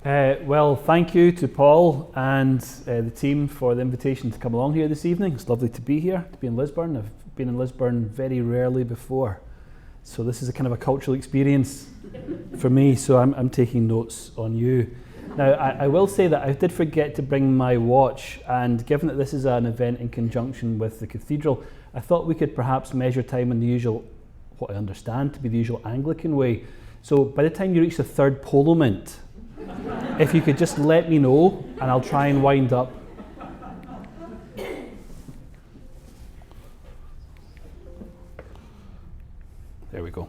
Well, thank you to Paul and the team for the invitation to come along here this evening. It's lovely to be here, to be in Lisburn. I've been in Lisburn very rarely before, so this is a kind of a cultural experience for me, so I'm taking notes on you. Now, I will say that I did forget to bring my watch, and given that this is an event in conjunction with the cathedral, I thought we could perhaps measure time in the usual, what I understand to be the usual Anglican way. So by the time you reach the third polo mint, if you could just let me know, and I'll try and wind up. There we go.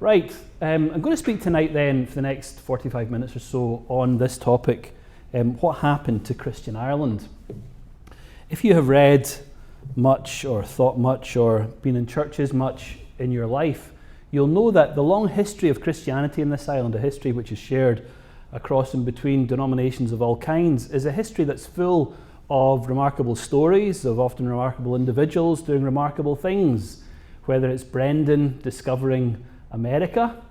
Right, I'm going to speak tonight then for the next 45 minutes or so on this topic, what happened to Christian Ireland. If you have read much or thought much or been in churches much in your life, you'll know that the long history of Christianity in this island, a history which is shared across and between denominations of all kinds, is a history that's full of remarkable stories, of often remarkable individuals doing remarkable things, whether it's Brendan discovering America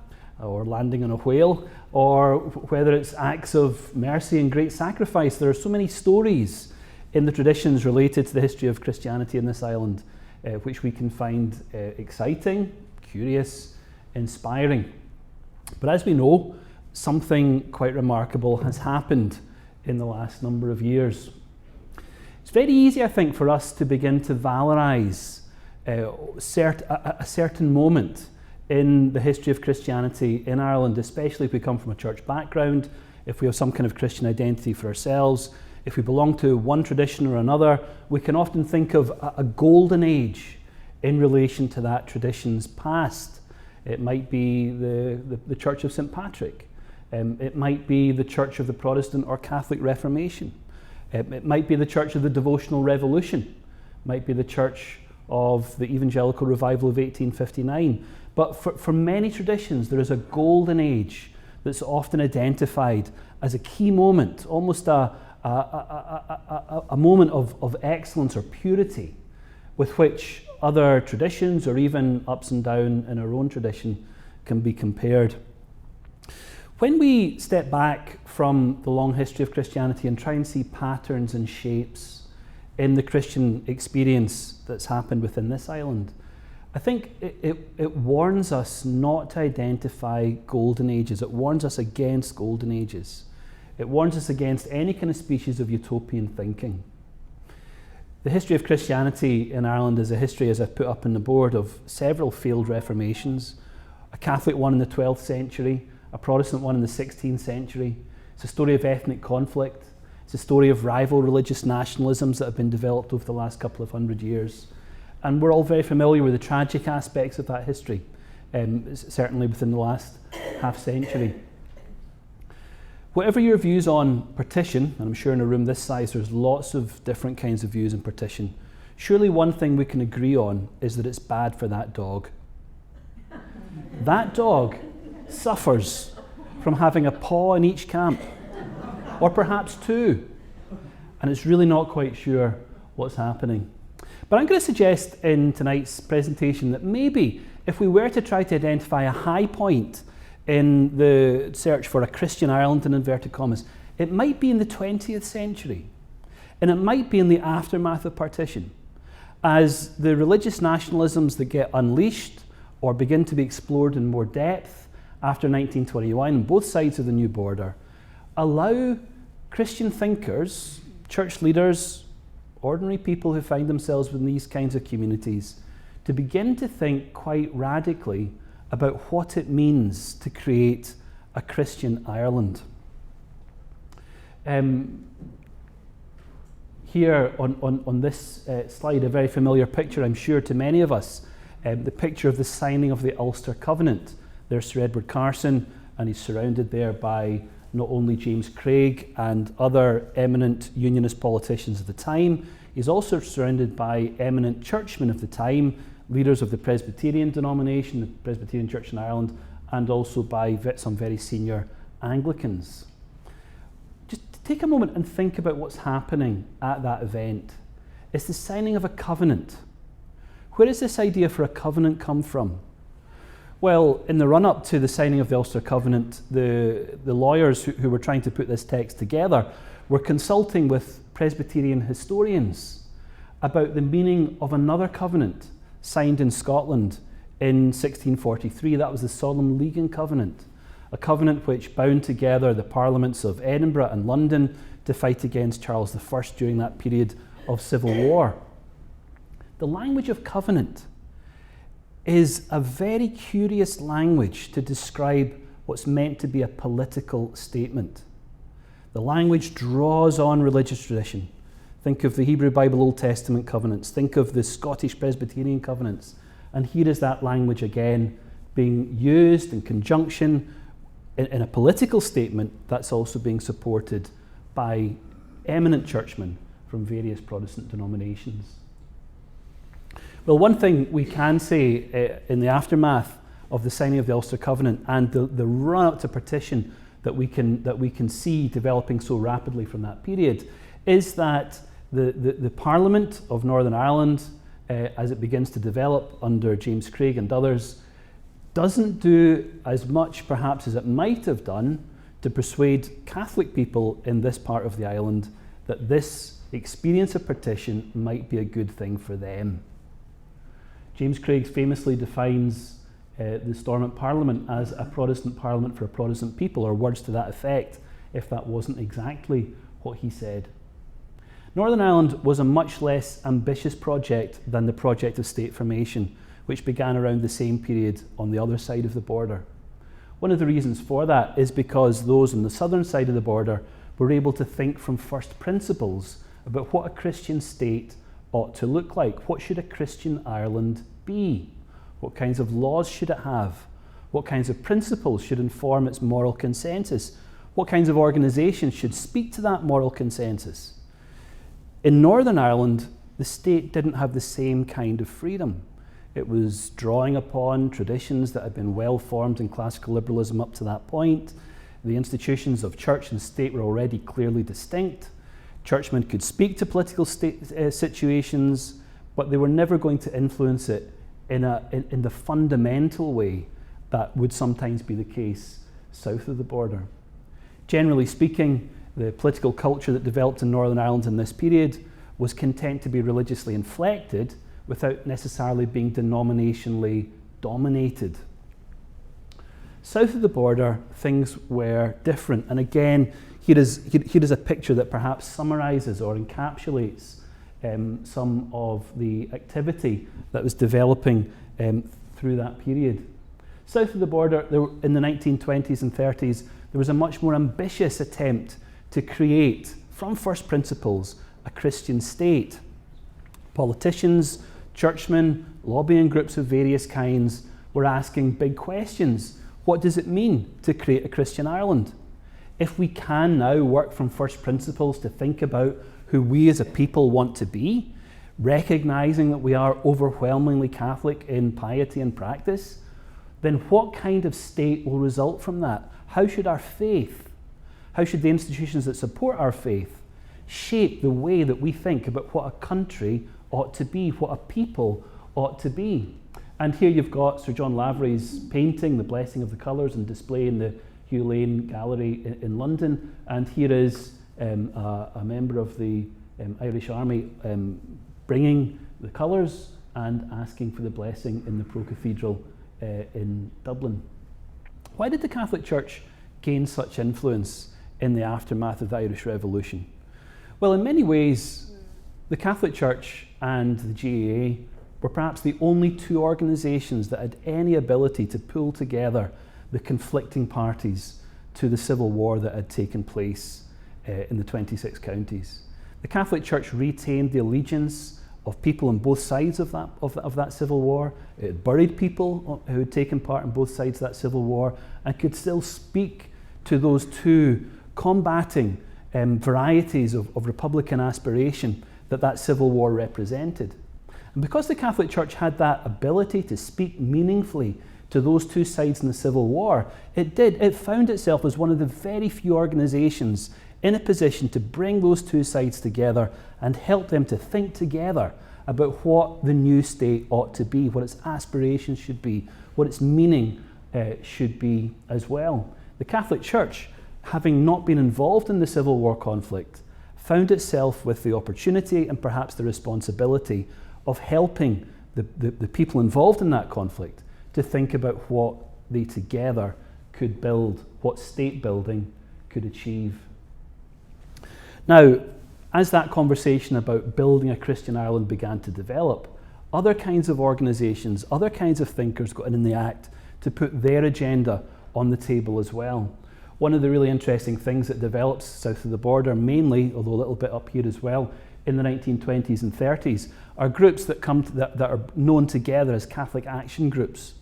or landing on a whale, or whether it's acts of mercy and great sacrifice. There are so many stories in the traditions related to the history of Christianity in this island, which we can find exciting, curious, inspiring. But as we know, something quite remarkable has happened in the last number of years. It's very easy, I think, for us to begin to valorize a certain moment in the history of Christianity in Ireland, especially if we come from a church background, if we have some kind of Christian identity for ourselves, if we belong to one tradition or another. We can often think of a golden age in relation to that tradition's past. It might be the Church of St. Patrick. It might be the Church of the Protestant or Catholic Reformation. It might be the Church of the Devotional Revolution. It might be the Church of the Evangelical Revival of 1859. But for many traditions, there is a golden age that's often identified as a key moment, almost a moment of excellence or purity, with which other traditions or even ups and downs in our own tradition can be compared. When we step back from the long history of Christianity and try and see patterns and shapes in the Christian experience that's happened within this island, I think it warns us not to identify golden ages. It warns us against golden ages. It warns us against any kind of species of utopian thinking. The history of Christianity in Ireland is a history, as I've put up on the board, of several failed reformations, a Catholic one in the 12th century, a Protestant one in the 16th century. It's a story of ethnic conflict. It's a story of rival religious nationalisms that have been developed over the last couple of hundred years. And we're all very familiar with the tragic aspects of that history, certainly within the last half century. Whatever your views on partition, and I'm sure in a room this size there's lots of different kinds of views on partition, surely one thing we can agree on is that it's bad for that dog. That dog suffers from having a paw in each camp, or perhaps two, and it's really not quite sure what's happening. But I'm going to suggest in tonight's presentation that maybe if we were to try to identify a high point in the search for a Christian Ireland, in inverted commas, it might be in the 20th century, and it might be in the aftermath of partition, as the religious nationalisms that get unleashed or begin to be explored in more depth after 1921 on both sides of the new border allow Christian thinkers, church leaders, ordinary people who find themselves within these kinds of communities to begin to think quite radically about what it means to create a Christian Ireland. Here on this slide, a very familiar picture, I'm sure, to many of us, the picture of the signing of the Ulster Covenant. There's Sir Edward Carson, and he's surrounded there by not only James Craig and other eminent unionist politicians of the time, he's also surrounded by eminent churchmen of the time, leaders of the Presbyterian denomination, the Presbyterian Church in Ireland, and also by some very senior Anglicans. Just take a moment and think about what's happening at that event. It's the signing of a covenant. Where does this idea for a covenant come from? Well, in the run-up to the signing of the Ulster Covenant, the lawyers who were trying to put this text together were consulting with Presbyterian historians about the meaning of another covenant signed in Scotland in 1643. That was the Solemn League Covenant, a covenant which bound together the parliaments of Edinburgh and London to fight against Charles I during that period of civil war. The language of covenant is a very curious language to describe what's meant to be a political statement. The language draws on religious tradition. Think of the Hebrew Bible Old Testament covenants. Think of the Scottish Presbyterian covenants. And here is that language again being used in conjunction in a political statement that's also being supported by eminent churchmen from various Protestant denominations. Well, one thing we can say in the aftermath of the signing of the Ulster Covenant and the run-up to partition that we can see developing so rapidly from that period is that the Parliament of Northern Ireland, as it begins to develop under James Craig and others, doesn't do as much perhaps as it might have done to persuade Catholic people in this part of the island that this experience of partition might be a good thing for them. James Craig famously defines the Stormont Parliament as a Protestant Parliament for a Protestant people, or words to that effect, if that wasn't exactly what he said. Northern Ireland was a much less ambitious project than the project of state formation, which began around the same period on the other side of the border. One of the reasons for that is because those on the southern side of the border were able to think from first principles about what a Christian state ought to look like. What should a Christian Ireland be? What kinds of laws should it have? What kinds of principles should inform its moral consensus? What kinds of organisations should speak to that moral consensus? In Northern Ireland, the state didn't have the same kind of freedom. It was drawing upon traditions that had been well formed in classical liberalism up to that point. The institutions of church and state were already clearly distinct. Churchmen could speak to political situations, but they were never going to influence it in the fundamental way that would sometimes be the case south of the border. Generally speaking, the political culture that developed in Northern Ireland in this period was content to be religiously inflected without necessarily being denominationally dominated. South of the border, things were different. And again, here is a picture that perhaps summarises or encapsulates some of the activity that was developing through that period. South of the border, in the 1920s and 30s, there was a much more ambitious attempt to create, from first principles, a Christian state. Politicians, churchmen, lobbying groups of various kinds were asking big questions. What does it mean to create a Christian Ireland? If we can now work from first principles to think about who we as a people want to be, recognising that we are overwhelmingly Catholic in piety and practice, then what kind of state will result from that? How should our faith, how should the institutions that support our faith shape the way that we think about what a country ought to be, what a people ought to be? And here you've got Sir John Lavery's painting, The Blessing of the Colours, and display in the Hugh Lane Gallery in London. And here is a member of the Irish Army bringing the colours and asking for the blessing in the Pro Cathedral in Dublin. Why did the Catholic Church gain such influence in the aftermath of the Irish Revolution? Well, in many ways, the Catholic Church and the GAA were perhaps the only two organisations that had any ability to pull together the conflicting parties to the civil war that had taken place in the 26 counties. The Catholic Church retained the allegiance of people on both sides of that civil war. It had buried people who had taken part in both sides of that civil war and could still speak to those two combating varieties of Republican aspiration that civil war represented. And because the Catholic Church had that ability to speak meaningfully to those two sides in the Civil War, it found itself as one of the very few organisations in a position to bring those two sides together and help them to think together about what the new state ought to be, what its aspirations should be, what its meaning should be as well. The Catholic Church, having not been involved in the Civil War conflict, found itself with the opportunity and perhaps the responsibility of helping the people involved in that conflict to think about what they together could build, what state building could achieve. Now, as that conversation about building a Christian Ireland began to develop, other kinds of organisations, other kinds of thinkers got in the act to put their agenda on the table as well. One of the really interesting things that develops south of the border, mainly, although a little bit up here as well, in the 1920s and 30s, are groups that are known together as Catholic action groups.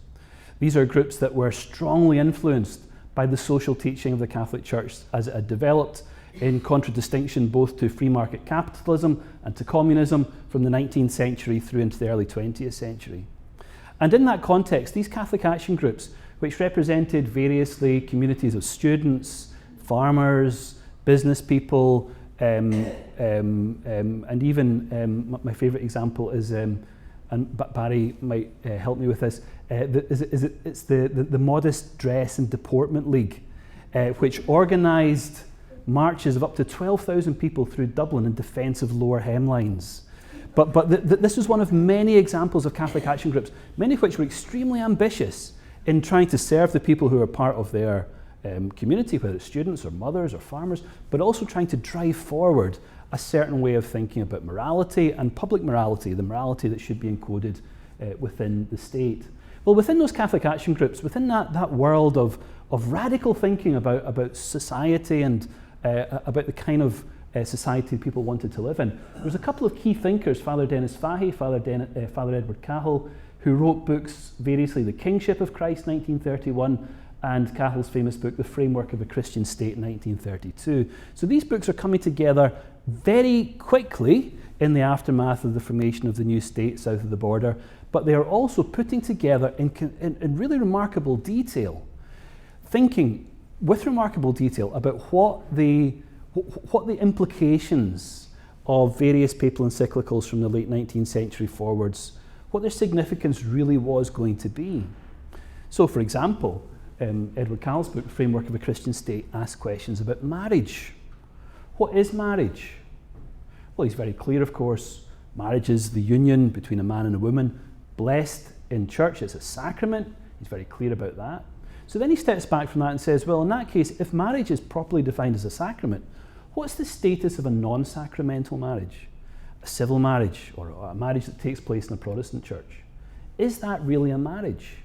These are groups that were strongly influenced by the social teaching of the Catholic Church as it had developed, in contradistinction both to free market capitalism and to communism from the 19th century through into the early 20th century. And in that context, these Catholic action groups, which represented variously communities of students, farmers, business people, and even my favourite example is, and Barry might help me with this, it's the Modest Dress and Deportment League, which organised marches of up to 12,000 people through Dublin in defence of lower hemlines. But this was one of many examples of Catholic action groups, many of which were extremely ambitious in trying to serve the people who are part of their community, whether it's students or mothers or farmers, but also trying to drive forward a certain way of thinking about morality and public morality, the morality that should be encoded within the state. Well, within those Catholic action groups, within that world of radical thinking about society and about the kind of society people wanted to live in, there was a couple of key thinkers, Father Denis Fahey, Father Edward Cahill, who wrote books variously, The Kingship of Christ, 1931, and Cahill's famous book, The Framework of a Christian State, in 1932. So these books are coming together very quickly in the aftermath of the formation of the new state south of the border, but they are also putting together in really remarkable detail, thinking with remarkable detail about what the implications of various papal encyclicals from the late 19th century forwards, what their significance really was going to be. So, for example, Edward Cahill's book, The Framework of a Christian State, asks questions about marriage. What is marriage? Well, he's very clear, of course. Marriage is the union between a man and a woman, blessed in church. It's a sacrament. He's very clear about that. So then he steps back from that and says, well, in that case, if marriage is properly defined as a sacrament, what's the status of a non-sacramental marriage? A civil marriage, or a marriage that takes place in a Protestant church? Is that really a marriage?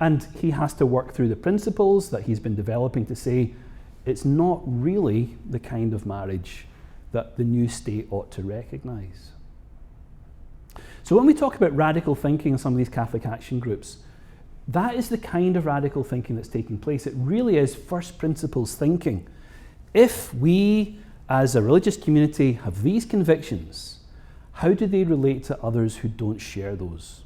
And he has to work through the principles that he's been developing to say it's not really the kind of marriage that the new state ought to recognise. So when we talk about radical thinking in some of these Catholic action groups, that is the kind of radical thinking that's taking place. It really is first principles thinking. If we, as a religious community, have these convictions, how do they relate to others who don't share those?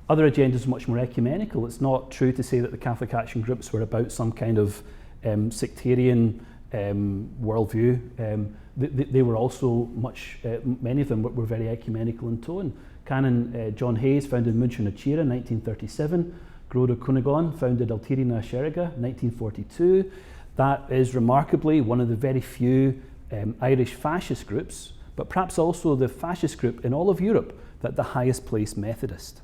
Other agendas are much more ecumenical. It's not true to say that the Catholic action groups were about some kind of sectarian worldview. They were also many of them were very ecumenical in tone. Canon John Hayes founded Muintir na Tíre in 1937. Grodo Cunegon founded Altiri na Sherga in 1942. That is remarkably one of the very few Irish fascist groups, but perhaps also the fascist group in all of Europe that the highest placed Methodist.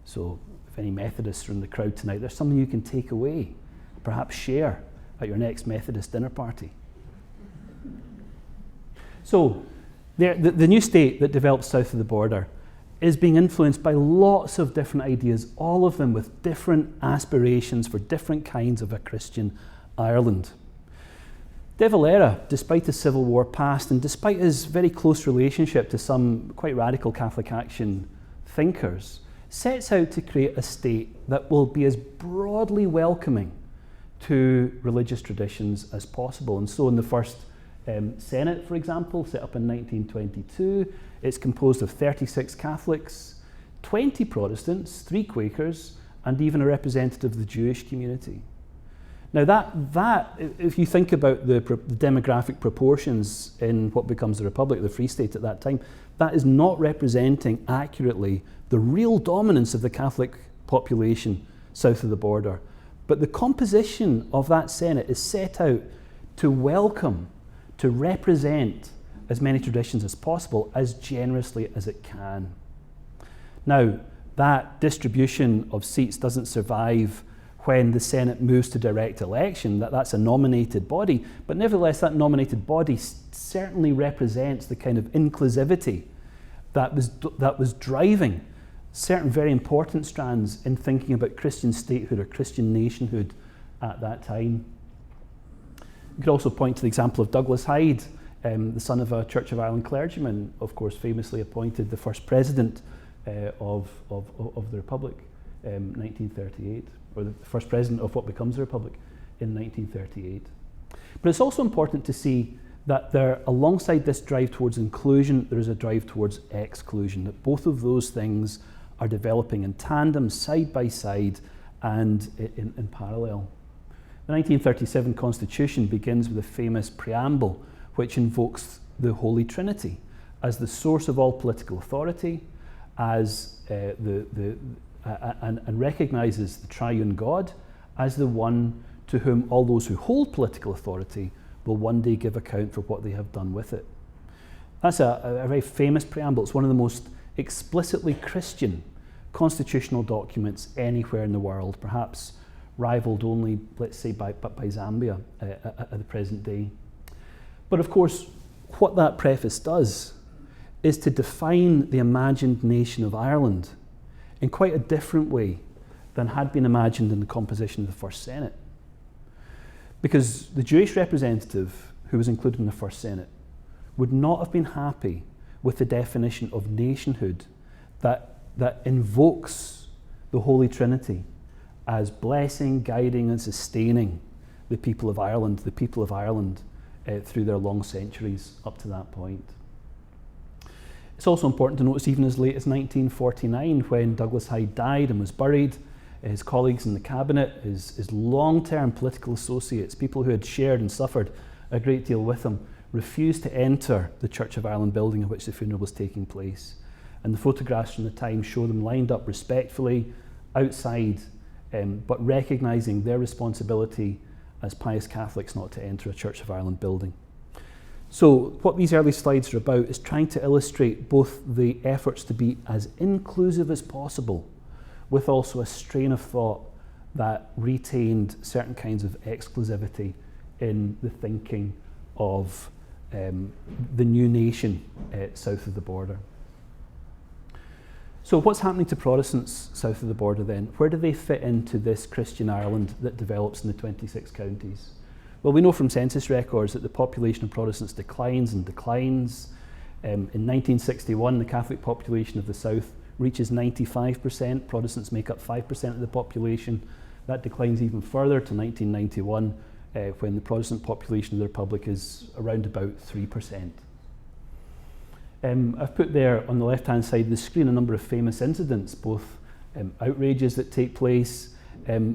So if any Methodists are in the crowd tonight, there's something you can take away, perhaps share at your next Methodist dinner party. So the new state that develops south of the border is being influenced by lots of different ideas, all of them with different aspirations for different kinds of a Christian Ireland. De Valera, despite his Civil War past and despite his very close relationship to some quite radical Catholic action thinkers, sets out to create a state that will be as broadly welcoming to religious traditions as possible. And so in the first Senate, for example, set up in 1922, it's composed of 36 Catholics, 20 Protestants, 3 Quakers, and even a representative of the Jewish community. Now that if you think about the demographic proportions in what becomes the Republic, the Free State at that time, that is not representing accurately the real dominance of the Catholic population south of the border. But the composition of that Senate is set out to welcome, to represent as many traditions as possible, as generously as it can. Now, that distribution of seats doesn't survive when the Senate moves to direct election, that's a nominated body, but nevertheless that nominated body certainly represents the kind of inclusivity that was driving certain very important strands in thinking about Christian statehood or Christian nationhood at that time. You could also point to the example of Douglas Hyde, the son of a Church of Ireland clergyman, of course famously appointed the first president of the Republic in 1938, or the first president of what becomes the Republic in 1938. But it's also important to see that there, alongside this drive towards inclusion, there is a drive towards exclusion, that both of those things are developing in tandem, side by side, and in parallel. The 1937 Constitution begins with a famous preamble which invokes the Holy Trinity as the source of all political authority, as and recognises the triune God as the one to whom all those who hold political authority will one day give account for what they have done with it. That's a very famous preamble. It's one of the most explicitly Christian constitutional documents anywhere in the world, perhaps rivaled only, let's say, by Zambia at the present day. But of course, what that preface does is to define the imagined nation of Ireland in quite a different way than had been imagined in the composition of the First Senate. Because the Jewish representative who was included in the First Senate would not have been happy with the definition of nationhood that invokes the Holy Trinity as blessing, guiding and sustaining the people of Ireland through their long centuries up to that point. It's also important to notice even as late as 1949, when Douglas Hyde died and was buried, his colleagues in the cabinet, his long-term political associates, people who had shared and suffered a great deal with him, refused to enter the Church of Ireland building in which the funeral was taking place. And the photographs from the time show them lined up respectfully outside, but recognising their responsibility as pious Catholics not to enter a Church of Ireland building. So what these early slides are about is trying to illustrate both the efforts to be as inclusive as possible, with also a strain of thought that retained certain kinds of exclusivity in the thinking of the new nation south of the border. So what's happening to Protestants south of the border then? Where do they fit into this Christian Ireland that develops in the 26 counties? Well, we know from census records that the population of Protestants declines and declines. In 1961, the Catholic population of the south reaches 95%. Protestants make up 5% of the population. That declines even further to 1991, when the Protestant population of the Republic is around about 3%. I've put there on the left-hand side of the screen a number of famous incidents, both outrages that take place,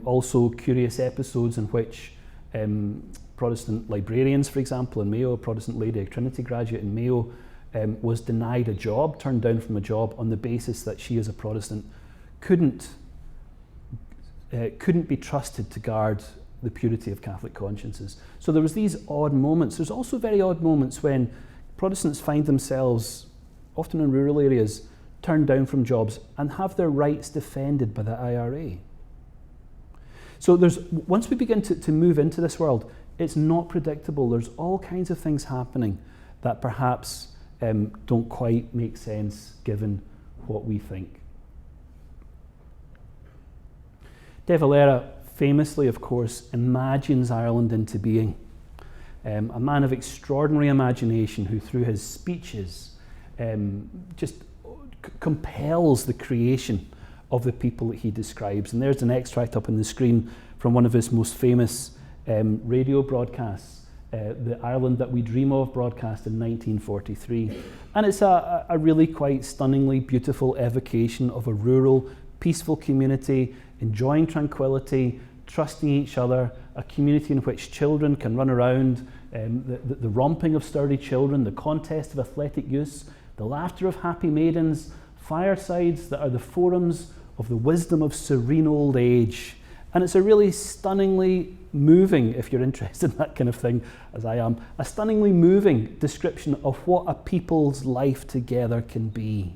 also curious episodes in which Protestant librarians, for example, in Mayo, a Protestant lady, a Trinity graduate in Mayo, was denied a job, turned down from a job on the basis that she as a Protestant couldn't be trusted to guard the purity of Catholic consciences. So there was these odd moments. There's also very odd moments when Protestants find themselves, often in rural areas, turned down from jobs and have their rights defended by the IRA. So once we begin to move into this world, it's not predictable. There's all kinds of things happening that perhaps don't quite make sense given what we think. De Valera famously, of course, imagines Ireland into being. A man of extraordinary imagination who, through his speeches, just compels the creation of the people that he describes. And there's an extract up on the screen from one of his most famous radio broadcasts, the Ireland That We Dream Of broadcast in 1943. And it's a really quite stunningly beautiful evocation of a rural, peaceful community, enjoying tranquility, trusting each other, a community in which children can run around, the romping of sturdy children, the contest of athletic youths, the laughter of happy maidens, firesides that are the forums of the wisdom of serene old age. And it's a really stunningly moving, if you're interested in that kind of thing, as I am, a stunningly moving description of what a people's life together can be.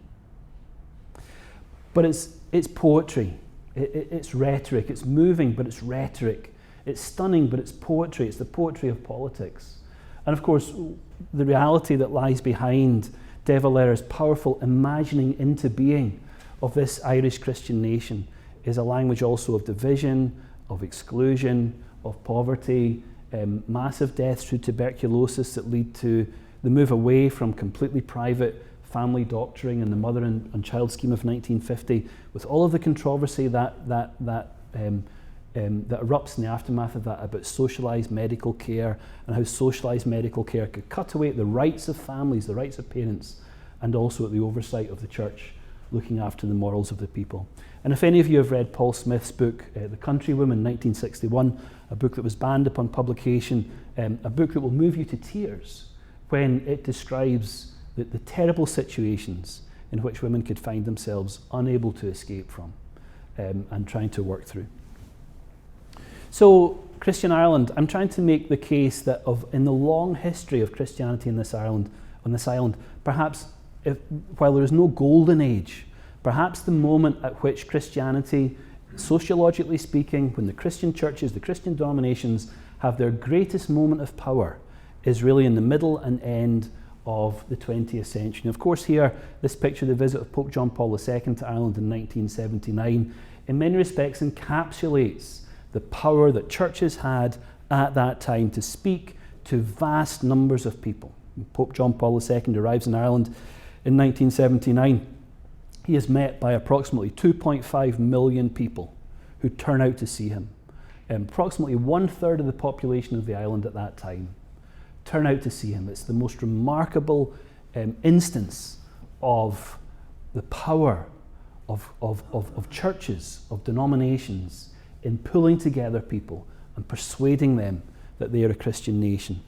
But it's poetry, it's rhetoric, it's moving, but it's rhetoric. It's stunning, but it's poetry. It's the poetry of politics. And of course, the reality that lies behind De Valera's powerful imagining into being of this Irish Christian nation is a language also of division, of exclusion, of poverty, massive deaths through tuberculosis that lead to the move away from completely private family doctoring in the mother and child scheme of 1950, with all of the controversy that erupts in the aftermath of that about socialised medical care and how socialised medical care could cut away at the rights of families, the rights of parents, and also at the oversight of the church looking after the morals of the people. And if any of you have read Paul Smith's book, The Countrywoman, 1961, a book that was banned upon publication, a book that will move you to tears when it describes the terrible situations in which women could find themselves unable to escape from and trying to work through. So, Christian Ireland, I'm trying to make the case that in the long history of Christianity on this island, perhaps while there is no golden age, perhaps the moment at which Christianity, sociologically speaking, when the Christian churches, the Christian denominations have their greatest moment of power is really in the middle and end of the 20th century. And of course here, this picture, the visit of Pope John Paul II to Ireland in 1979, in many respects encapsulates the power that churches had at that time to speak to vast numbers of people. When Pope John Paul II arrives in Ireland in 1979, he is met by approximately 2.5 million people who turn out to see him. Approximately 1/3 of the population of the island at that time turn out to see him. It's the most remarkable instance of the power of churches, of denominations, in pulling together people and persuading them that they are a Christian nation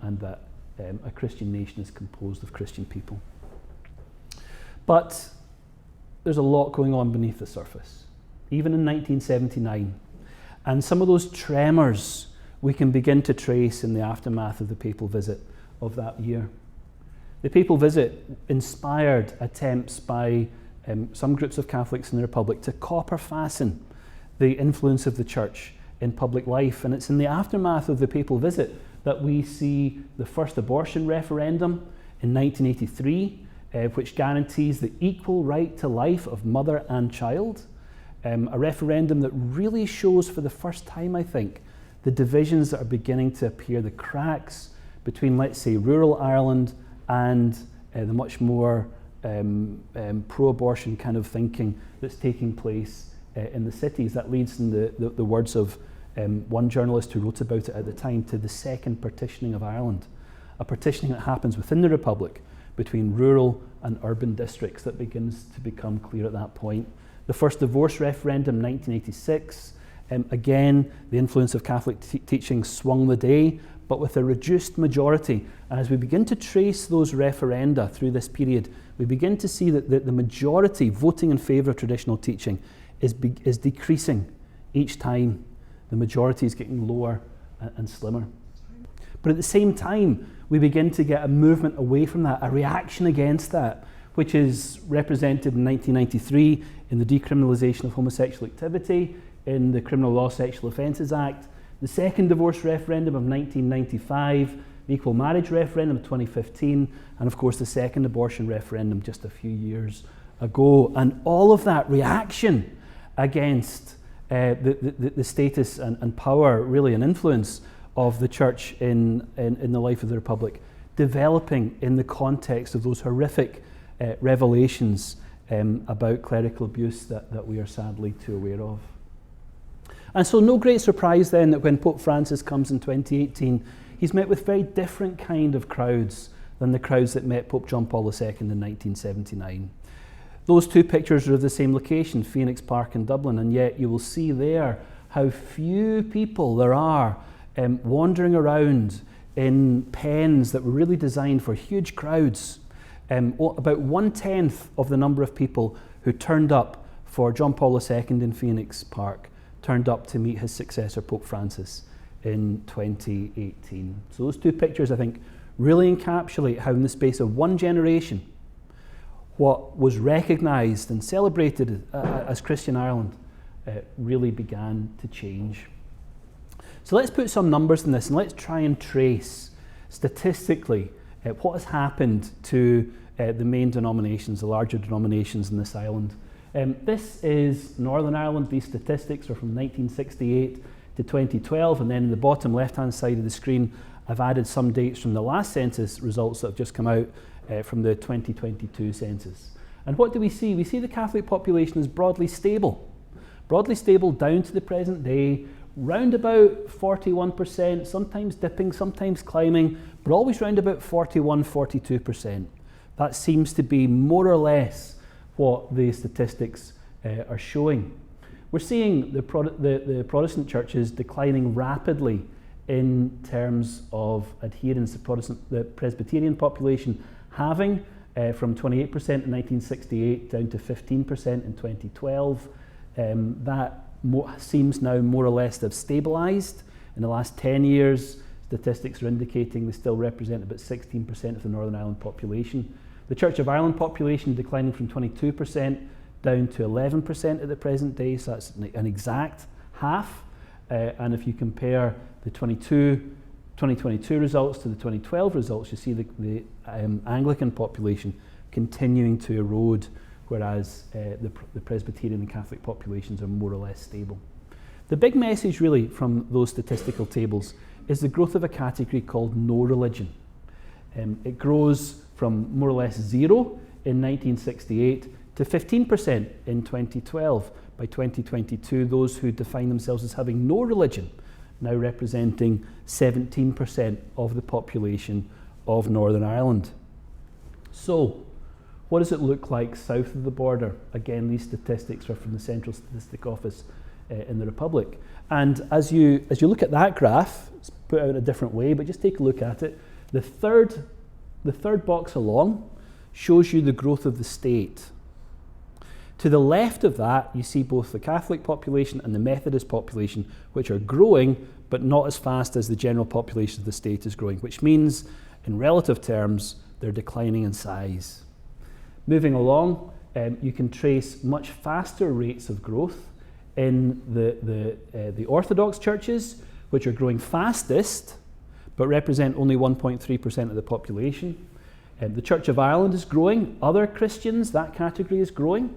and that a Christian nation is composed of Christian people. But there's a lot going on beneath the surface, even in 1979. And some of those tremors we can begin to trace in the aftermath of the papal visit of that year. The papal visit inspired attempts by some groups of Catholics in the Republic to copper fasten the influence of the church in public life. And it's in the aftermath of the papal visit that we see the first abortion referendum in 1983, which guarantees the equal right to life of mother and child. A referendum that really shows for the first time, I think, the divisions that are beginning to appear, the cracks between, let's say, rural Ireland and the much more pro-abortion kind of thinking that's taking place in the cities. That leads, in the words of one journalist who wrote about it at the time, to the second partitioning of Ireland, a partitioning that happens within the Republic between rural and urban districts that begins to become clear at that point. The first divorce referendum, 1986, again, the influence of Catholic teaching swung the day, but with a reduced majority. And as we begin to trace those referenda through this period, we begin to see that the majority voting in favour of traditional teaching is decreasing each time. The majority is getting lower and slimmer. But at the same time, we begin to get a movement away from that, a reaction against that, which is represented in 1993 in the decriminalisation of homosexual activity, in the Criminal Law Sexual Offences Act, the second divorce referendum of 1995, the equal marriage referendum of 2015, and of course the second abortion referendum just a few years ago. And all of that reaction against the status and power, really, and influence of the church in the life of the Republic, developing in the context of those horrific revelations about clerical abuse that we are sadly too aware of. And so no great surprise then that when Pope Francis comes in 2018, he's met with very different kind of crowds than the crowds that met Pope John Paul II in 1979. Those two pictures are of the same location, Phoenix Park in Dublin, and yet you will see there how few people there are wandering around in pens that were really designed for huge crowds. About 1/10 of the number of people who turned up for John Paul II in Phoenix Park turned up to meet his successor, Pope Francis, in 2018. So those two pictures, I think, really encapsulate how in the space of one generation, what was recognised and celebrated as Christian Ireland really began to change. So let's put some numbers in this and let's try and trace statistically what has happened to the main denominations, the larger denominations in this island. This is Northern Ireland. These statistics are from 1968 to 2012, and then in the bottom left-hand side of the screen, I've added some dates from the last census results that have just come out from the 2022 census. And what do we see? We see the Catholic population is broadly stable down to the present day, round about 41%, sometimes dipping, sometimes climbing, but always round about 41, 42%. That seems to be more or less what the statistics are showing. We're seeing the Protestant churches declining rapidly in terms of adherence. The Presbyterian population having from 28% in 1968 down to 15% in 2012. That seems now more or less to have stabilised. In the last 10 years, statistics are indicating they still represent about 16% of the Northern Ireland population. The Church of Ireland population declining from 22% down to 11% at the present day, so that's an exact half. And if you compare the 2022 results to the 2012 results, you see the Anglican population continuing to erode, whereas the Presbyterian and Catholic populations are more or less stable. The big message really from those statistical tables is the growth of a category called no religion. It grows from more or less 0 in 1968 to 15% in 2012. By 2022, those who define themselves as having no religion now representing 17% of the population of Northern Ireland. So, what does it look like south of the border? Again, these statistics are from the Central Statistic Office in the Republic. And as you look at that graph, it's put out in a different way, but just take a look at it. The third box along shows you the growth of the state. To the left of that, you see both the Catholic population and the Methodist population, which are growing, but not as fast as the general population of the state is growing, which means, in relative terms, they're declining in size. Moving along, you can trace much faster rates of growth in the Orthodox churches, which are growing fastest, but represent only 1.3% of the population. The Church of Ireland is growing. Other Christians, that category is growing.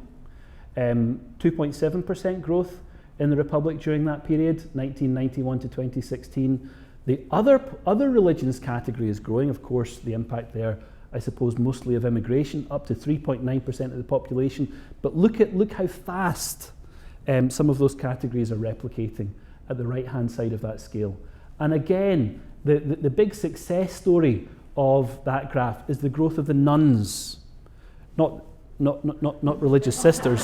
2.7% growth in the Republic during that period, 1991 to 2016. The other religions category is growing. Of course, the impact there, I suppose, mostly of immigration, up to 3.9% of the population. But look how fast some of those categories are replicating at the right-hand side of that scale. And again, the big success story of that graph is the growth of the nuns, not religious sisters,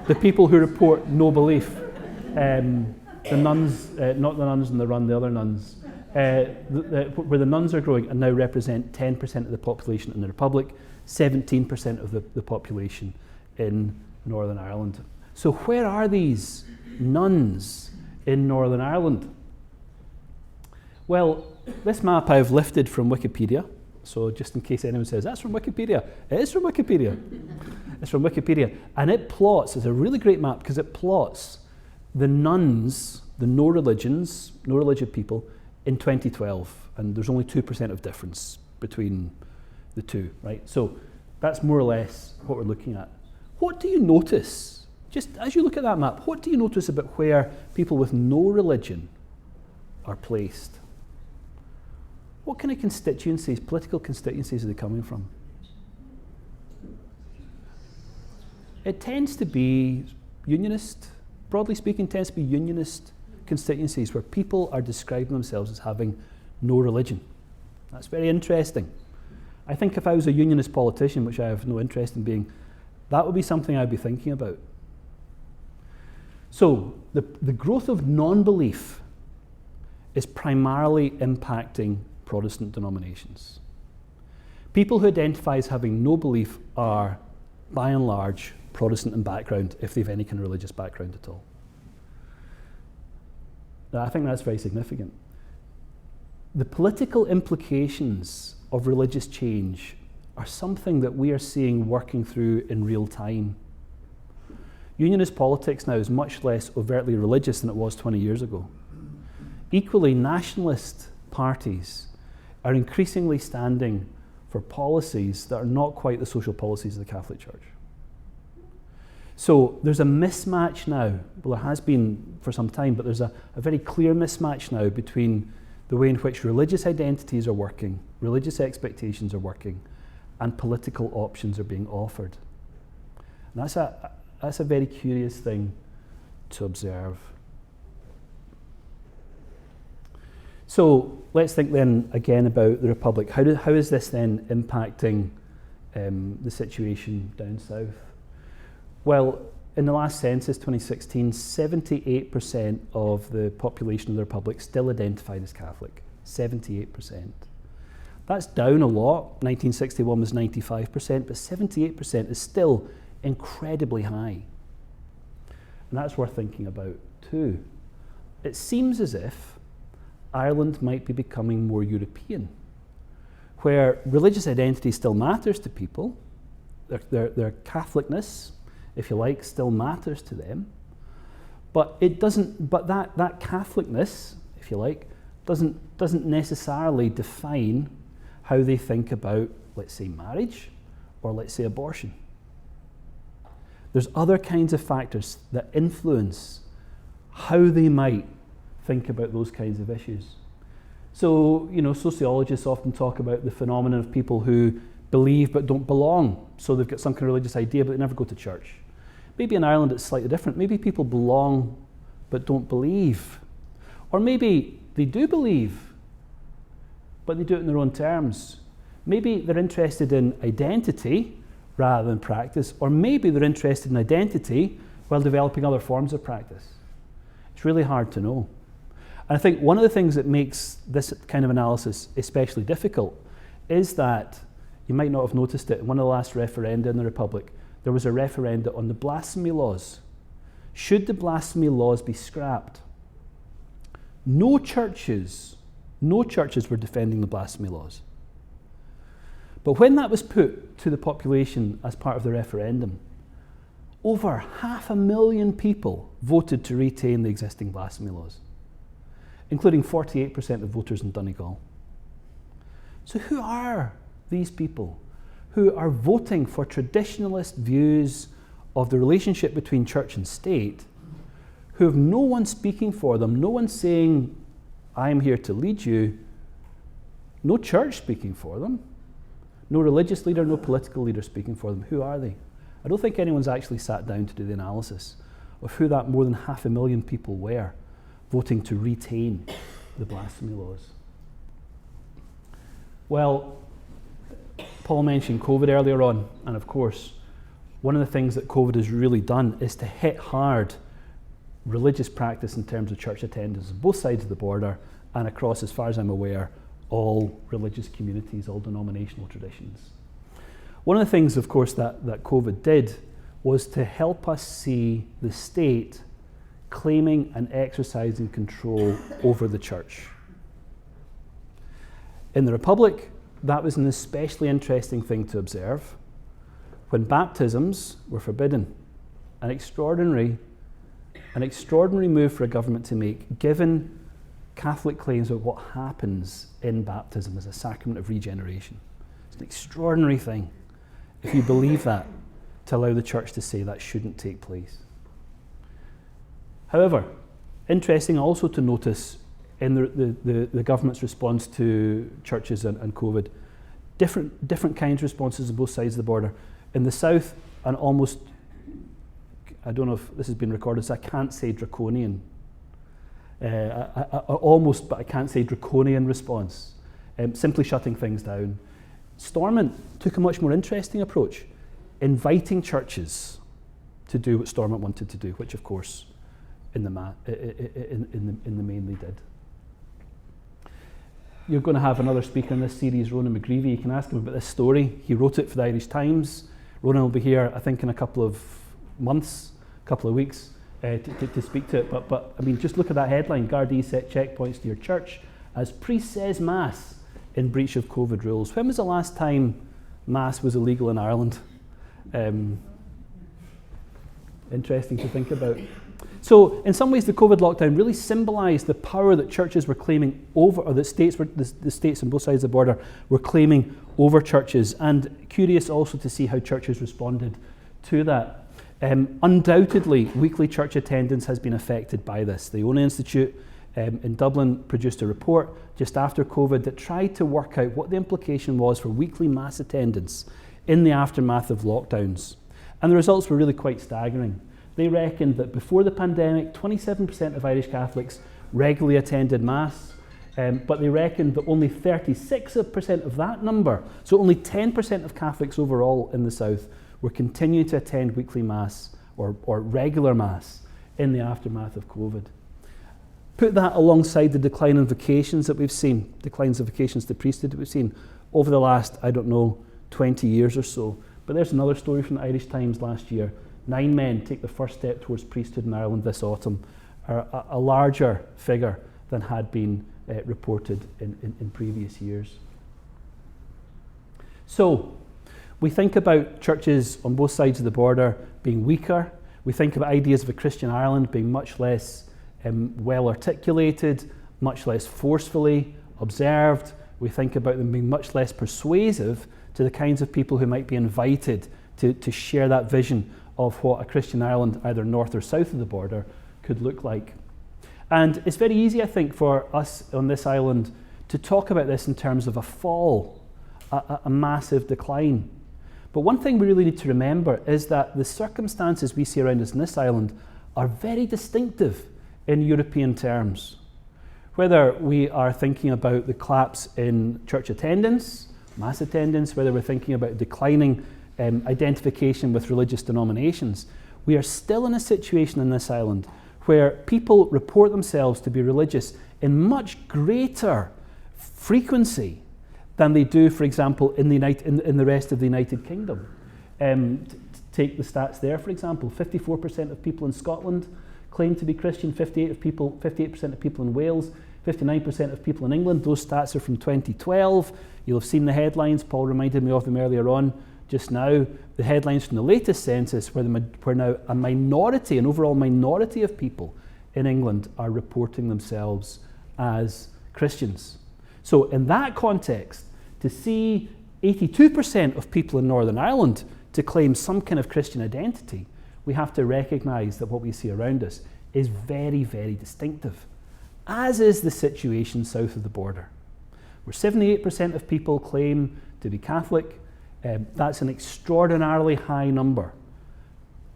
the people who report no belief. The nuns, not the nuns in the run, the other nuns, where the nuns are growing and now represent 10% of the population in the Republic, 17% of the population in Northern Ireland. So where are these nuns in Northern Ireland? Well, this map I've lifted from Wikipedia, so just in case anyone says, that's from Wikipedia, it is from Wikipedia. It's from Wikipedia. And it plots, it's a really great map because it plots the nuns, the no religion people in 2012. And there's only 2% of difference between the two, right? So that's more or less what we're looking at. What do you notice? Just as you look at that map, what do you notice about where people with no religion are placed? What kind of constituencies, political constituencies, are they coming from? It tends to be unionist, broadly speaking, tends to be unionist constituencies where people are describing themselves as having no religion. That's very interesting. I think if I was a unionist politician, which I have no interest in being, that would be something I'd be thinking about. So the growth of non-belief is primarily impacting Protestant denominations. People who identify as having no belief are, by and large, Protestant in background, if they have any kind of religious background at all. Now, I think that's very significant. The political implications of religious change are something that we are seeing working through in real time. Unionist politics now is much less overtly religious than it was 20 years ago. Equally, nationalist parties are increasingly standing for policies that are not quite the social policies of the Catholic Church. So there's a mismatch now. Well, there has been for some time, but there's a very clear mismatch now between the way in which religious identities are working, religious expectations are working, and political options are being offered. And that's a very curious thing to observe. So let's think then again about the Republic. How is this then impacting the situation down south? Well, in the last census, 2016, 78% of the population of the Republic still identified as Catholic. 78%. That's down a lot. 1961 was 95%, but 78% is still incredibly high. And that's worth thinking about too. It seems as if Ireland might be becoming more European, where religious identity still matters to people, their Catholicness, if you like, still matters to them, but it doesn't. But that Catholicness, if you like, doesn't necessarily define how they think about, let's say, marriage, or let's say abortion. There's other kinds of factors that influence how they might think about those kinds of issues. So, sociologists often talk about the phenomenon of people who believe but don't belong. So they've got some kind of religious idea, but they never go to church. Maybe in Ireland it's slightly different. Maybe people belong but don't believe. Or maybe they do believe, but they do it in their own terms. Maybe they're interested in identity rather than practice, or maybe they're interested in identity while developing other forms of practice. It's really hard to know. And I think one of the things that makes this kind of analysis especially difficult is that, you might not have noticed it, in one of the last referenda in the Republic, there was a referenda on the blasphemy laws. Should the blasphemy laws be scrapped? No churches were defending the blasphemy laws. But when that was put to the population as part of the referendum, over 500,000 people voted to retain the existing blasphemy laws, including 48% of voters in Donegal. So who are these people who are voting for traditionalist views of the relationship between church and state, who have no one speaking for them, no one saying, I am here to lead you, no church speaking for them, no religious leader, no political leader speaking for them? Who are they? I don't think anyone's actually sat down to do the analysis of who that more than 500,000 people were voting to retain the blasphemy laws. Well, Paul mentioned COVID earlier on, and of course, one of the things that COVID has really done is to hit hard religious practice in terms of church attendance on both sides of the border and across, as far as I'm aware, all religious communities, all denominational traditions. One of the things, of course, that COVID did was to help us see the state claiming and exercising control over the church. In the Republic, that was an especially interesting thing to observe. When baptisms were forbidden, an extraordinary move for a government to make, given Catholic claims of what happens in baptism as a sacrament of regeneration. It's an extraordinary thing, if you believe that, to allow the church to say that shouldn't take place. However, interesting also to notice in the government's response to churches and COVID, different kinds of responses on both sides of the border. In the south, an almost, I don't know if this has been recorded, so I can't say draconian, almost, but I can't say draconian response, simply shutting things down. Stormont took a much more interesting approach, inviting churches to do what Stormont wanted to do, which of course in the main they did. You're going to have another speaker in this series, Ronan McGreevy. You can ask him about this story. He wrote it for the Irish Times. Ronan will be here, I think, in a couple of months, a couple of weeks, to speak to it. But I mean, just look at that headline: Gardaí set checkpoints to your church as priest says Mass in breach of COVID rules. When was the last time Mass was illegal in Ireland? Interesting to think about. So, in some ways, the COVID lockdown really symbolised the power that churches were claiming over, or that the states on both sides of the border were claiming over churches. And curious also to see how churches responded to that. Undoubtedly, weekly church attendance has been affected by this. The Ona Institute in Dublin produced a report just after COVID that tried to work out what the implication was for weekly mass attendance in the aftermath of lockdowns. And the results were really quite staggering. They reckoned that before the pandemic, 27% of Irish Catholics regularly attended Mass, but they reckoned that only 36% of that number, so only 10% of Catholics overall in the South, were continuing to attend weekly Mass or regular Mass in the aftermath of COVID. Put that alongside the decline in vocations that we've seen, declines of vocations to priesthood that we've seen over the last, 20 years or so. But there's another story from the Irish Times last year. 9 men take the first step towards priesthood in Ireland this autumn, a larger figure than had been reported in previous years. So, we think about churches on both sides of the border being weaker. We think about ideas of a Christian Ireland being much less well articulated, much less forcefully observed. We think about them being much less persuasive to the kinds of people who might be invited to share that vision of what a Christian Ireland, either north or south of the border, could look like. And it's very easy, I think, for us on this island to talk about this in terms of a fall, a massive decline. But one thing we really need to remember is that the circumstances we see around us in this island are very distinctive in European terms. Whether we are thinking about the collapse in church attendance, mass attendance, whether we're thinking about declining identification with religious denominations, we are still in a situation in this island where people report themselves to be religious in much greater frequency than they do, for example, in the rest of the United Kingdom. Take the stats there, for example. 54% of people in Scotland claim to be Christian, 58% of people in Wales, 59% of people in England. Those stats are from 2012. You'll have seen the headlines. Paul reminded me of them earlier on. Just now, the headlines from the latest census, where now a minority, an overall minority of people in England are reporting themselves as Christians. So in that context, to see 82% of people in Northern Ireland to claim some kind of Christian identity, we have to recognise that what we see around us is very, very distinctive, as is the situation south of the border, where 78% of people claim to be Catholic. That's an extraordinarily high number.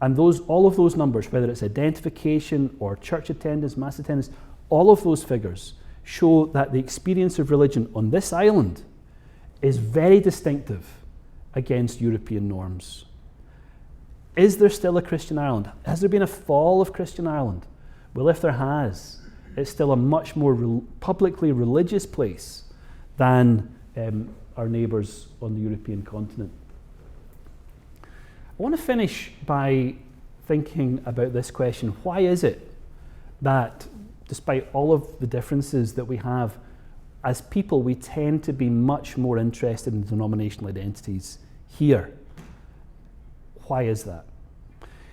And all of those numbers, whether it's identification or church attendance, mass attendance, all of those figures show that the experience of religion on this island is very distinctive against European norms. Is there still a Christian Ireland? Has there been a fall of Christian Ireland? Well, if there has, it's still a much more publicly religious place than our neighbours on the European continent. I want to finish by thinking about this question. Why is it that, despite all of the differences that we have, as people, we tend to be much more interested in denominational identities here? Why is that?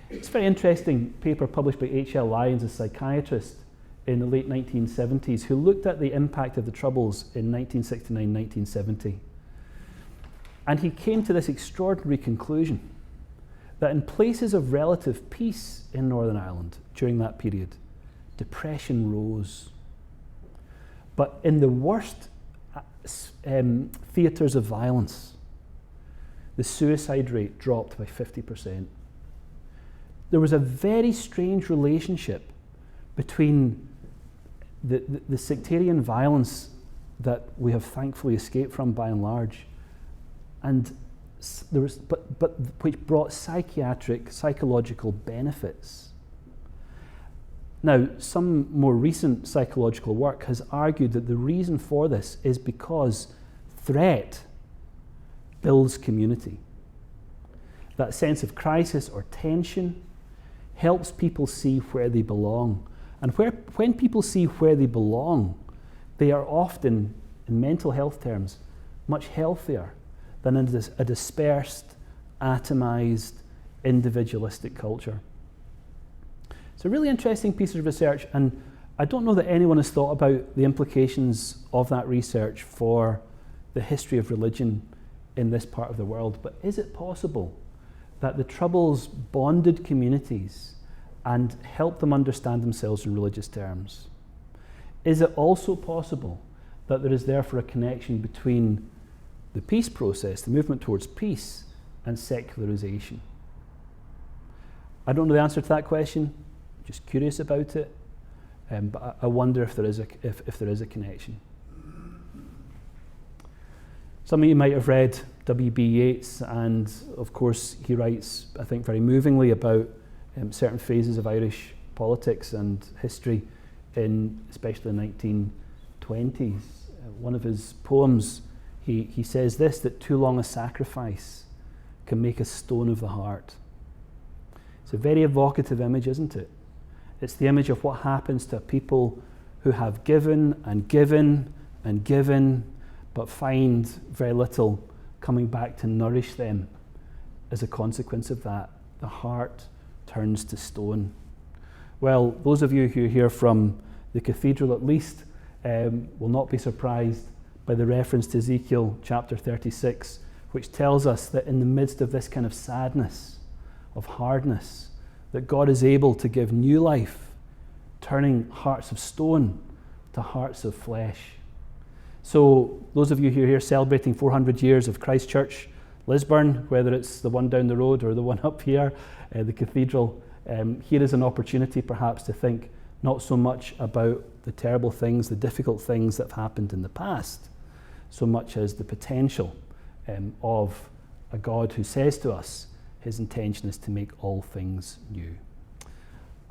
It's a very interesting paper published by H.L. Lyons, a psychiatrist, in the late 1970s, who looked at the impact of the Troubles in 1969-1970. And he came to this extraordinary conclusion, that in places of relative peace in Northern Ireland during that period, depression rose. But in the worst theatres of violence, the suicide rate dropped by 50%. There was a very strange relationship between the sectarian violence that we have thankfully escaped from by and large, and there was, but which brought psychological benefits. Now, some more recent psychological work has argued that the reason for this is because threat builds community. That sense of crisis or tension helps people see where they belong. And when people see where they belong, they are often, in mental health terms, much healthier than in a dispersed, atomized, individualistic culture. It's a really interesting piece of research, and I don't know that anyone has thought about the implications of that research for the history of religion in this part of the world. But is it possible that the Troubles bonded communities and helped them understand themselves in religious terms? Is it also possible that there is therefore a connection between the peace process, the movement towards peace, and secularization? I don't know the answer to that question. I'm just curious about it, but I wonder if there is a connection. Some of you might have read W.B. Yeats, and of course he writes, I think, very movingly about certain phases of Irish politics and history, especially the 1920s. One of his poems, he says this, that too long a sacrifice can make a stone of the heart. It's a very evocative image, isn't it? It's the image of what happens to people who have given and given and given, but find very little coming back to nourish them. As a consequence of that, the heart turns to stone. Well, those of you who hear from the cathedral at least will not be surprised by the reference to Ezekiel chapter 36, which tells us that in the midst of this kind of sadness, of hardness, that God is able to give new life, turning hearts of stone to hearts of flesh. So those of you who are here celebrating 400 years of Christ Church, Lisburn, whether it's the one down the road or the one up here, the cathedral, here is an opportunity perhaps to think not so much about the terrible things, the difficult things that have happened in the past, so much as the potential of a God who says to us, his intention is to make all things new.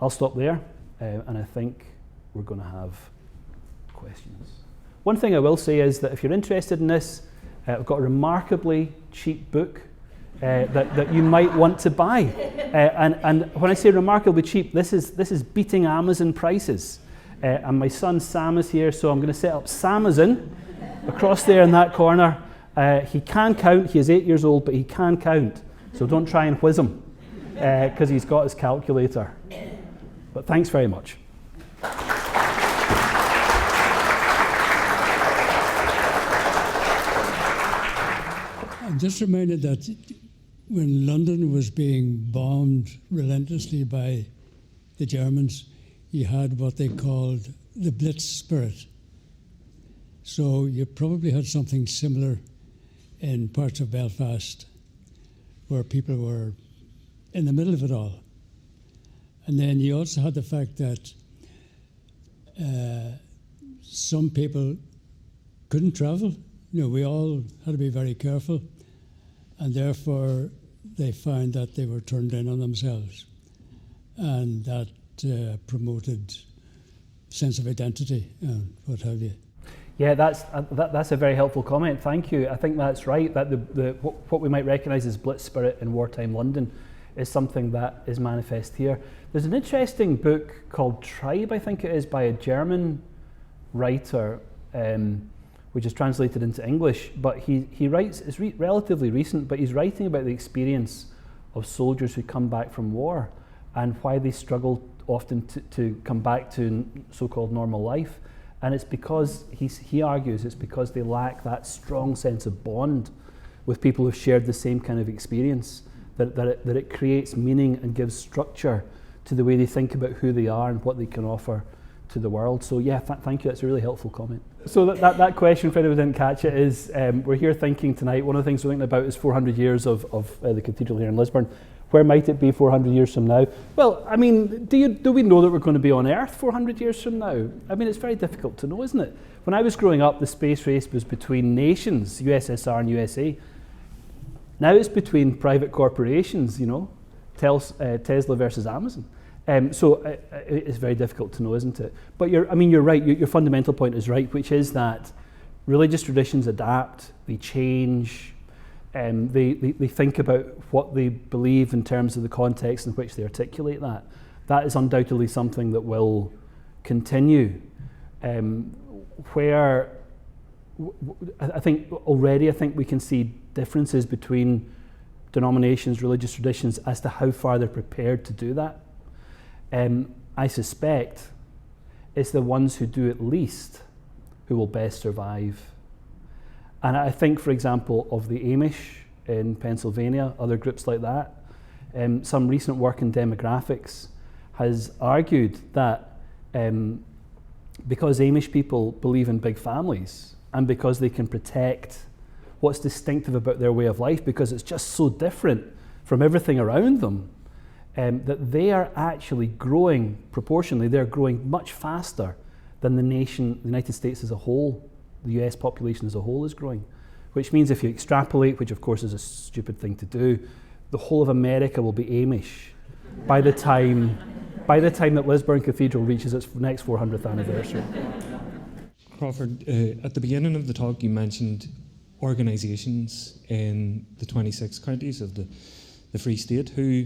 I'll stop there, and I think we're going to have questions. One thing I will say is that if you're interested in this, I've got a remarkably cheap book that you might want to buy. And when I say remarkably cheap, this is beating Amazon prices. And my son Sam is here, so I'm going to set up Samazon across there in that corner. He can count. He is 8 years old, but he can count. So don't try and whiz him, because he's got his calculator. But thanks very much. I'm just reminded that when London was being bombed relentlessly by the Germans, you had what they called the Blitz spirit. So you probably had something similar in parts of Belfast, where people were in the middle of it all. And then you also had the fact that some people couldn't travel. You know, we all had to be very careful, and therefore they found that they were turned in on themselves, and that promoted sense of identity and what have you. Yeah, that's a very helpful comment. Thank you. I think that's right. That what we might recognise as Blitz spirit in wartime London is something that is manifest here. There's an interesting book called Tribe, I think it is, by a German writer, which is translated into English. But he writes. It's relatively recent, but he's writing about the experience of soldiers who come back from war and why they struggle often to come back to so-called normal life. And it's because, he argues, it's because they lack that strong sense of bond with people who've shared the same kind of experience, that it creates meaning and gives structure to the way they think about who they are and what they can offer to the world. So yeah, thank you, that's a really helpful comment. So that question, for anyone who didn't catch it, is we're here thinking tonight, one of the things we're thinking about is 400 years of the cathedral here in Lisburn. Where might it be 400 years from now? Well, I mean, do we know that we're going to be on Earth 400 years from now? I mean, it's very difficult to know, isn't it? When I was growing up, the space race was between nations, USSR and USA. Now it's between private corporations, you know, Tesla versus Amazon. It's very difficult to know, isn't it? But you're right. Your fundamental point is right, which is that religious traditions adapt, they change, they think about what they believe in terms of the context in which they articulate that. That is undoubtedly something that will continue. I think we can see differences between denominations, religious traditions, as to how far they're prepared to do that. I suspect it's the ones who do it least who will best survive. And I think, for example, of the Amish in Pennsylvania, other groups like that, some recent work in demographics has argued that because Amish people believe in big families and because they can protect what's distinctive about their way of life because it's just so different from everything around them, that they are actually growing proportionally. They're growing much faster than the United States as a whole, the US population as a whole is growing. Which means if you extrapolate, which of course is a stupid thing to do, the whole of America will be Amish by the time that Lisburn Cathedral reaches its next 400th anniversary. Crawford, at the beginning of the talk you mentioned organisations in the 26 counties of the Free State who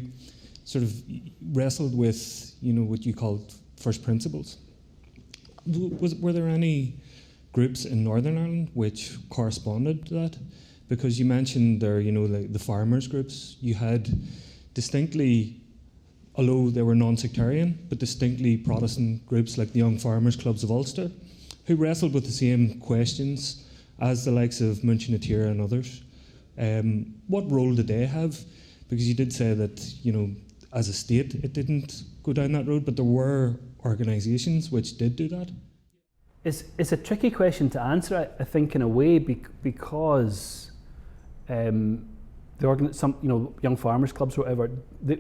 sort of wrestled with, what you called first principles. Were there any groups in Northern Ireland which corresponded to that? Because you mentioned there, like the farmers groups, you had distinctly, although they were non-sectarian, but distinctly Protestant groups like the Young Farmers Clubs of Ulster, who wrestled with the same questions as the likes of Muinchún na Tíre and others. What role did they have? Because you did say that, as a state, it didn't go down that road, but there were organisations which did do that. It's a tricky question to answer, I think, in a way, because some young farmers clubs or whatever,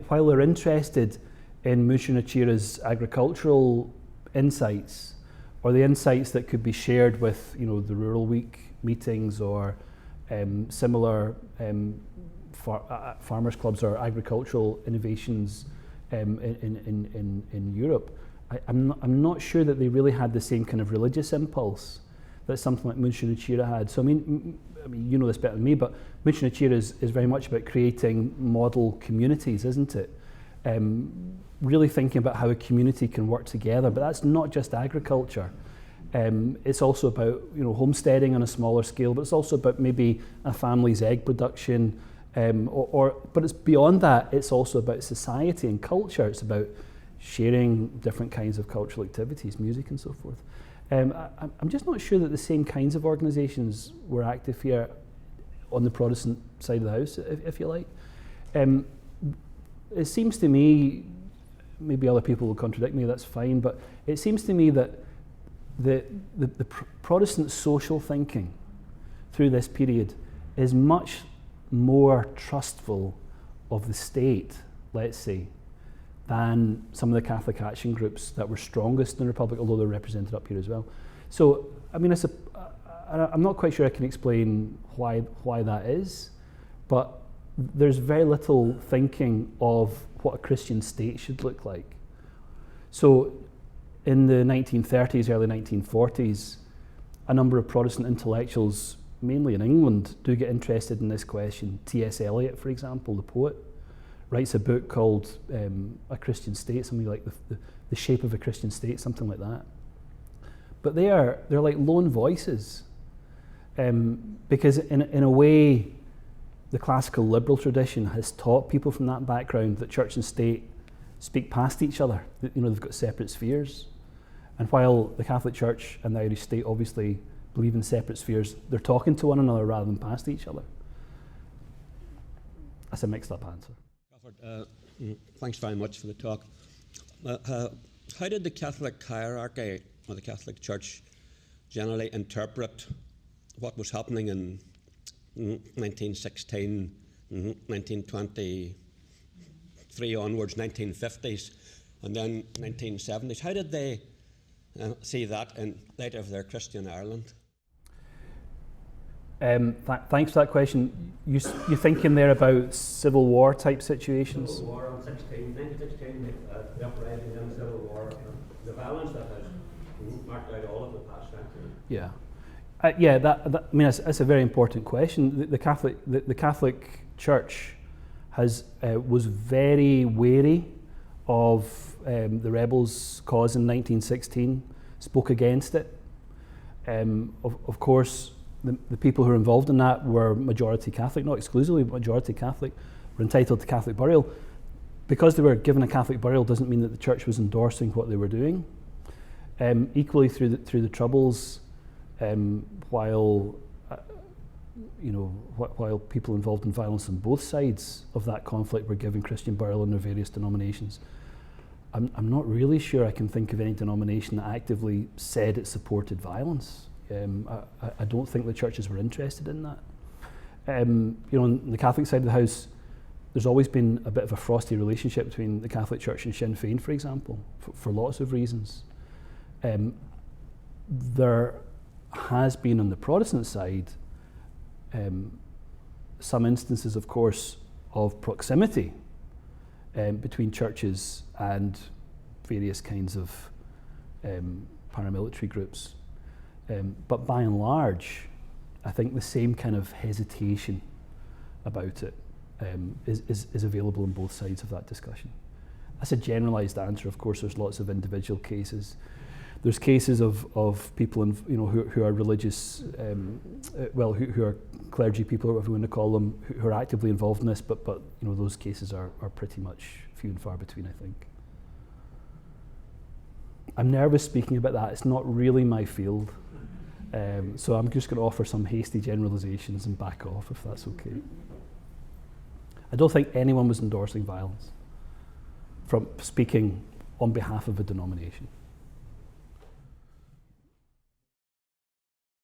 while they're interested in Muinchún na Tíre's agricultural insights or the insights that could be shared with the Rural Week meetings or similar farmers clubs or agricultural innovations in Europe, I'm not sure that they really had the same kind of religious impulse that something like Muinchún na Tíre had. So I mean, you know this better than me, but Muinchún na Tíre is very much about creating model communities, isn't it? Really thinking about how a community can work together, but that's not just agriculture. It's also about homesteading on a smaller scale, but it's also about maybe a family's egg production, but it's beyond that. It's also about society and culture. It's about sharing different kinds of cultural activities, music and so forth. I'm just not sure that the same kinds of organisations were active here on the Protestant side of the house, if you like. It seems to me, maybe other people will contradict me, that's fine, but it seems to me that the Protestant social thinking through this period is much more trustful of the state, let's say, than some of the Catholic action groups that were strongest in the Republic, although they're represented up here as well. So, I mean, I'm not quite sure I can explain why that is, but there's very little thinking of what a Christian state should look like. So, in the 1930s, early 1940s, a number of Protestant intellectuals, mainly in England, do get interested in this question. T.S. Eliot, for example, the poet, writes a book called A Christian State, something like the Shape of a Christian State, something like that. But they're like lone voices, because in a way, the classical liberal tradition has taught people from that background that church and state speak past each other. They've got separate spheres. And while the Catholic Church and the Irish state obviously believe in separate spheres, they're talking to one another rather than past each other. That's a mixed up answer. Crawford, thanks very much for the talk. How did the Catholic hierarchy or the Catholic Church generally interpret what was happening in 1916, 1923 onwards, 1950s, and then 1970s? How did they see that in light of their Christian Ireland? Thanks for that question. You're thinking there about Civil War type situations? Civil War in 1916, the uprising in the Civil War, the violence that has marked out all of the past century. Yeah. I mean, that's a very important question. The Catholic Church was very wary of the rebels' cause in 1916, spoke against it. Of course, the people who were involved in that were majority Catholic, not exclusively, but majority Catholic, were entitled to Catholic burial. Because they were given a Catholic burial doesn't mean that the church was endorsing what they were doing. Equally, through the Troubles, while people involved in violence on both sides of that conflict were given Christian burial in their various denominations, I'm not really sure I can think of any denomination that actively said it supported violence. I don't think the churches were interested in that. On the Catholic side of the house, there's always been a bit of a frosty relationship between the Catholic Church and Sinn Féin, for example, for lots of reasons. There has been on the Protestant side some instances, of course, of proximity between churches and various kinds of paramilitary groups. But by and large, I think the same kind of hesitation about it is available on both sides of that discussion. That's a generalised answer. Of course, there's lots of individual cases. There's cases of people who are religious, who are clergy people, or whatever you want to call them, who are actively involved in this. But those cases are pretty much few and far between, I think. I'm nervous speaking about that. It's not really my field. So I'm just going to offer some hasty generalizations and back off, if that's okay. I don't think anyone was endorsing violence from speaking on behalf of a denomination.